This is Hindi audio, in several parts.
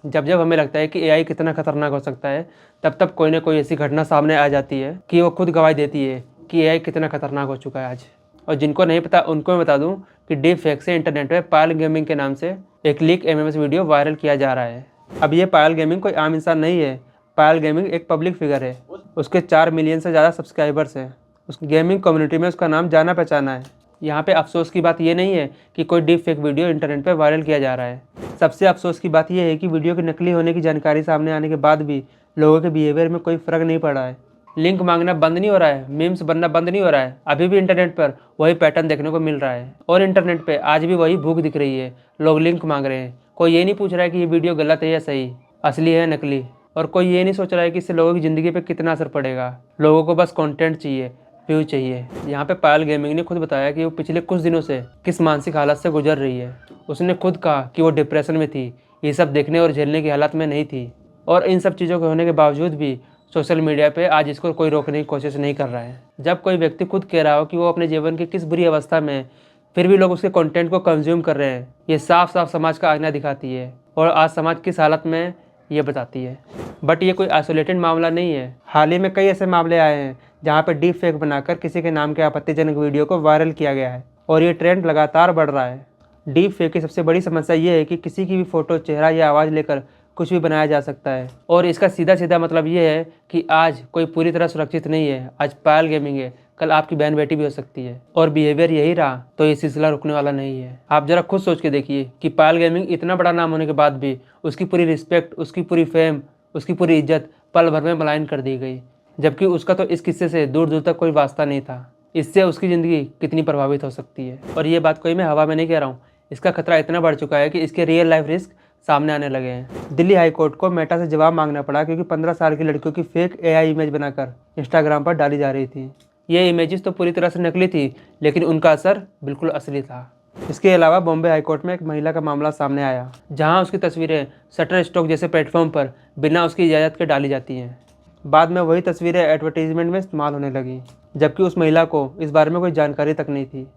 जब जब हमें लगता है कि एआई कितना खतरनाक हो सकता है, तब तब कोई ना कोई ऐसी घटना सामने आ जाती है कि वो खुद गवाही देती है कि एआई कितना खतरनाक हो चुका है आज। और जिनको नहीं पता उनको मैं बता दूं कि डीप फेक से इंटरनेट पे पायल गेमिंग के नाम से एक लीक एमएमएस वीडियो वायरल किया जा रहा है। अब ये पायल गेमिंग कोई आम इंसान नहीं है। पायल गेमिंग एक पब्लिक फिगर है। उसके 4 मिलियन से ज़्यादा सब्सक्राइबर्स हैं। उस गेमिंग कम्युनिटी में उसका नाम जाना पहचाना है। यहाँ पे अफसोस की बात ये नहीं है कि कोई डीप फेक वीडियो इंटरनेट पे वायरल किया जा रहा है। सबसे अफसोस की बात यह है कि वीडियो के नकली होने की जानकारी सामने आने के बाद भी लोगों के बिहेवियर में कोई फ़र्क नहीं पड़ा है। लिंक मांगना बंद नहीं हो रहा है, मीम्स बनना बंद नहीं हो रहा है। अभी भी इंटरनेट पर वही पैटर्न देखने को मिल रहा है और इंटरनेट पे आज भी वही भूख दिख रही है। लोग लिंक मांग रहे हैं। कोई ये नहीं पूछ रहा है कि ये वीडियो गलत है या सही, असली है नकली। और कोई ये नहीं सोच रहा है कि इससे लोगों की ज़िंदगी पे कितना असर पड़ेगा। लोगों को बस कंटेंट चाहिए, व्यू चाहिए। यहाँ पे पायल गेमिंग ने खुद बताया कि वो पिछले कुछ दिनों से किस मानसिक हालत से गुजर रही है। उसने खुद कहा कि वो डिप्रेशन में थी, ये सब देखने और झेलने की हालत में नहीं थी। और इन सब चीज़ों के होने के बावजूद भी सोशल मीडिया पे आज इसको कोई रोकने की कोशिश नहीं कर रहा है। जब कोई व्यक्ति खुद कह रहा हो कि वो अपने जीवन की किस बुरी अवस्था में है, फिर भी लोग उसके कंटेंट को कंज्यूम कर रहे हैं, ये साफ साफ समाज का आईना दिखाती है। और आज समाज किस हालत में है ये बताती है। बट ये कोई आइसोलेटेड मामला नहीं है। हाल ही में कई ऐसे मामले आए हैं जहाँ पे डीप फेक बनाकर किसी के नाम के आपत्तिजनक वीडियो को वायरल किया गया है और ये ट्रेंड लगातार बढ़ रहा है। डीप फेक की सबसे बड़ी समस्या ये है कि किसी की भी फ़ोटो, चेहरा या आवाज़ लेकर कुछ भी बनाया जा सकता है। और इसका सीधा सीधा मतलब ये है कि आज कोई पूरी तरह सुरक्षित नहीं है। आज पायल गेमिंग है, कल आपकी बहन बेटी भी हो सकती है। और बिहेवियर यही रहा तो ये सिलसिला रुकने वाला नहीं है। आप जरा खुद सोच के देखिए कि पायल गेमिंग इतना बड़ा नाम होने के बाद भी उसकी पूरी रिस्पेक्ट, उसकी पूरी फेम, उसकी पूरी इज्जत पल भर में मलाइन कर दी गई। जबकि उसका तो इस किस्से से दूर दूर तक कोई वास्ता नहीं था। इससे उसकी ज़िंदगी कितनी प्रभावित हो सकती है। और ये बात कोई मैं हवा में नहीं कह रहा हूँ। इसका खतरा इतना बढ़ चुका है कि इसके रियल लाइफ रिस्क सामने आने लगे हैं। दिल्ली हाई कोर्ट को मेटा से जवाब मांगना पड़ा क्योंकि 15 साल की लड़कियों की फेक एआई इमेज बनाकर इंस्टाग्राम पर डाली जा रही थी। ये इमेजेस तो पूरी तरह से नकली थी, लेकिन उनका असर बिल्कुल असली था। इसके अलावा बॉम्बे हाईकोर्ट में एक महिला का मामला सामने आया जहां उसकी तस्वीरें शटर स्टॉक जैसे प्लेटफॉर्म पर बिना उसकी इजाज़त के डाली जाती हैं। बाद में वही तस्वीरें एडवर्टीजमेंट में इस्तेमाल होने लगी, जबकि उस महिला को इस बारे में कोई जानकारी तक नहीं थी।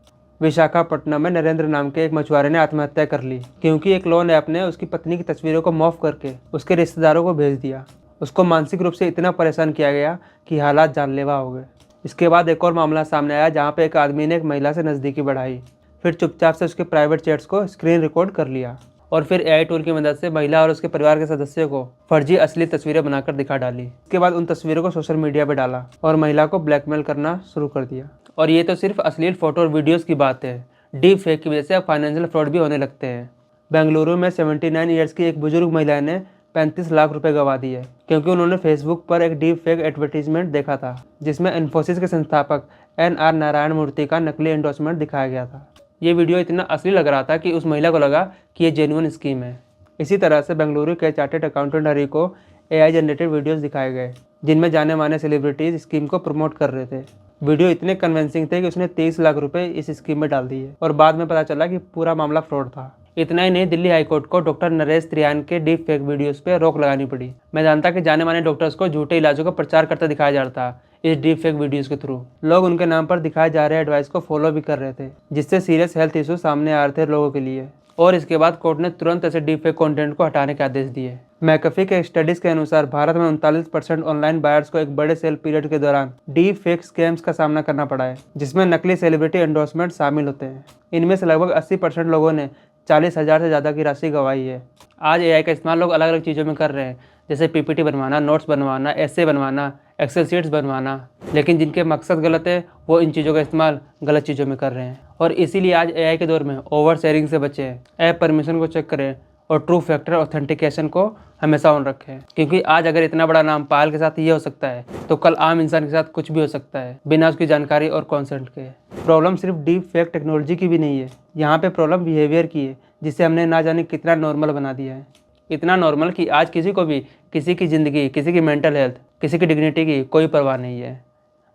विशाखापट्टनम में नरेंद्र नाम के एक मछुआरे ने आत्महत्या कर ली क्योंकि एक लोन ऐप ने उसकी पत्नी की तस्वीरों को मॉर्फ करके उसके रिश्तेदारों को भेज दिया। उसको मानसिक रूप से इतना परेशान किया गया कि हालात जानलेवा हो गए। इसके बाद एक और मामला सामने आया जहाँ पे एक आदमी ने एक महिला से नज़दीकी बढ़ाई, फिर चुपचाप से उसके प्राइवेट चैट्स को स्क्रीन रिकॉर्ड कर लिया और फिर एआई टूल की मदद से महिला और उसके परिवार के सदस्यों को फर्जी असली तस्वीरें बनाकर दिखा डाली। इसके बाद उन तस्वीरों को सोशल मीडिया पर डाला और महिला को ब्लैकमेल करना शुरू कर दिया। और ये तो सिर्फ अश्लील फोटो और वीडियोस की बात है। डीप फेक की वजह से अब फाइनेंशियल फ्रॉड भी होने लगते हैं। बेंगलुरु में 79 ईयर्स की एक बुजुर्ग महिला ने 35 लाख रुपए गंवा दिए क्योंकि उन्होंने फेसबुक पर एक डीप फेक एडवर्टीजमेंट देखा था जिसमें इन्फोसिस के संस्थापक एनआर नारायण मूर्ति का नकली एंडोर्समेंट दिखाया गया था। ये वीडियो इतना असली लग रहा था कि उस महिला को लगा कि ये जेन्युइन स्कीम है। इसी तरह से बेंगलुरु के चार्टेड अकाउंटेंट हरी को एआई जनरेटेड वीडियोस दिखाए गए जिनमें जाने माने सेलिब्रिटीज स्कीम को प्रमोट कर रहे थे। वीडियो इतने कन्विंसिंग थे कि उसने 23 लाख रुपए इस स्कीम में डाल दिए और बाद में पता चला कि पूरा मामला फ्रॉड था। इतना ही नहीं, दिल्ली हाईकोर्ट को डॉक्टर नरेश त्रियान के डीप फेक वीडियोस पे रोक लगानी पड़ी। मैं जानता कि जाने माने डॉक्टर्स को झूठे इलाजों का प्रचार करता दिखाया जा रहा था। इस डीप फेक वीडियोस के थ्रू लोग उनके नाम पर दिखाए जा रहे एडवाइस को फॉलो भी कर रहे थे, जिससे सीरियस हेल्थ इशू सामने आ रहे थे लोगों के लिए। और इसके बाद कोर्ट ने तुरंत ऐसे डीप फेक कंटेंट को हटाने के आदेश दिए। मैकफी के स्टडीज के अनुसार भारत में 39% ऑनलाइन बायर्स को एक बड़े सेल पीरियड के दौरान डीप फेक स्कैम्स का सामना करना पड़ा है, जिसमें नकली सेलिब्रिटी एंडोर्समेंट शामिल होते हैं। इनमें से लगभग 80% लोगों ने 40,000 से ज़्यादा की राशि गंवाई है। आज एआई का इस्तेमाल लोग अलग अलग चीज़ों में कर रहे हैं, जैसे पीपीटी बनवाना, नोट्स बनवाना, एसे बनवाना, एक्सेल शीट्स बनवाना। लेकिन जिनके मकसद गलत है वो इन चीज़ों का इस्तेमाल गलत चीज़ों में कर रहे हैं। और इसीलिए आज एआई के दौर में ओवर शेयरिंग से बचें, ऐप परमिशन को चेक करें और ट्रू फैक्टर ऑथेंटिकेशन को हमेशा ऑन रखें। क्योंकि आज अगर इतना बड़ा नाम पायल के साथ ये हो सकता है तो कल आम इंसान के साथ कुछ भी हो सकता है बिना उसकी जानकारी और कॉन्सेंट के। प्रॉब्लम सिर्फ डीप फेक टेक्नोलॉजी की भी नहीं है, यहाँ पे प्रॉब्लम बिहेवियर की है, जिसे हमने ना जाने कितना नॉर्मल बना दिया है। इतना नॉर्मल कि आज किसी को भी किसी की ज़िंदगी, किसी की मेंटल हेल्थ, किसी की डिग्निटी की कोई परवाह नहीं है।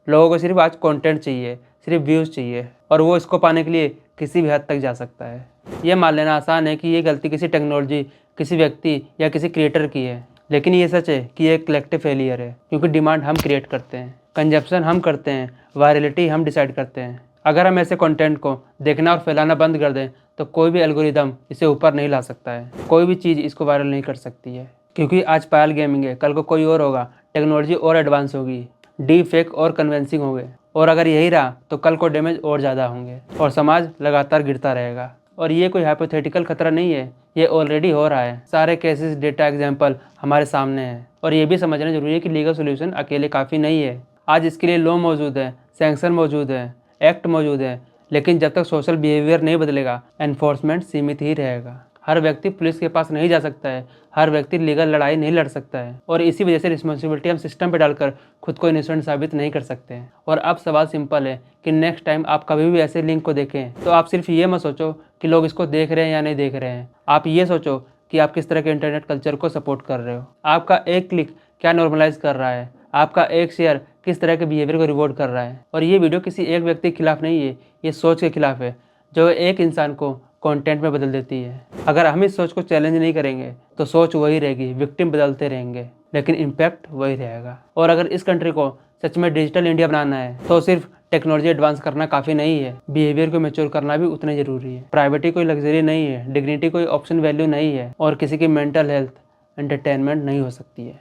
लोगों को सिर्फ आज कंटेंट चाहिए, सिर्फ व्यूज़ चाहिए, और वो इसको पाने के लिए किसी भी हद तक जा सकता है। ये मान लेना आसान है कि ये गलती किसी टेक्नोलॉजी, किसी व्यक्ति या किसी क्रिएटर की है, लेकिन ये सच है कि ये एक कलेक्टिव फेलियर है। क्योंकि डिमांड हम क्रिएट करते हैं, कंजप्शन हम करते हैं, वायरलिटी हम डिसाइड करते हैं। अगर हम ऐसे कंटेंट को देखना और फैलाना बंद कर दें तो कोई भी एल्गोरिदम इसे ऊपर नहीं ला सकता है, कोई भी चीज़ इसको वायरल नहीं कर सकती है। क्योंकि आज पायल गेमिंग है, कल को कोई और होगा, टेक्नोलॉजी और एडवांस होगी, डीप फेक और कन्विंसिंग होंगे, और अगर यही रहा तो कल को डैमेज और ज़्यादा होंगे और समाज लगातार गिरता रहेगा। और ये कोई हाइपोथेटिकल खतरा नहीं है, ये ऑलरेडी हो रहा है। सारे केसेस, डेटा, एग्जाम्पल हमारे सामने हैं और ये भी समझना जरूरी है कि लीगल सोल्यूशन अकेले काफ़ी नहीं है। आज इसके लिए लॉ मौजूद है, सैंक्शन मौजूद है, एक्ट मौजूद है, लेकिन जब तक सोशल बिहेवियर नहीं बदलेगा एनफोर्समेंट सीमित ही रहेगा। हर व्यक्ति पुलिस के पास नहीं जा सकता है, हर व्यक्ति लीगल लड़ाई नहीं लड़ सकता है, और इसी वजह से रिस्पॉन्सिबिलिटी हम सिस्टम पे डालकर खुद को इनोसेंट साबित नहीं कर सकते हैं। और अब सवाल सिंपल है कि नेक्स्ट टाइम आप कभी भी ऐसे लिंक को देखें तो आप सिर्फ ये मत सोचो कि लोग इसको देख रहे हैं या नहीं देख रहे हैं, आप ये सोचो कि आप किस तरह के इंटरनेट कल्चर को सपोर्ट कर रहे हो। आपका एक क्लिक क्या नॉर्मलाइज कर रहा है, आपका एक शेयर किस तरह के बिहेवियर को रिवॉर्ड कर रहा है। और ये वीडियो किसी एक व्यक्ति के खिलाफ नहीं है, ये सोच के खिलाफ है जो एक इंसान को कंटेंट में बदल देती है। अगर हम इस सोच को चैलेंज नहीं करेंगे तो सोच वही रहेगी, विक्टिम बदलते रहेंगे लेकिन इम्पैक्ट वही रहेगा। और अगर इस कंट्री को सच में डिजिटल इंडिया बनाना है तो सिर्फ टेक्नोलॉजी एडवांस करना काफ़ी नहीं है, बिहेवियर को मैच्योर करना भी उतना जरूरी है। प्राइवेटी कोई लग्जरी नहीं है, डिग्निटी कोई ऑप्शन वैल्यू नहीं है, और किसी की मेंटल हेल्थ एंटरटेनमेंट नहीं हो सकती है।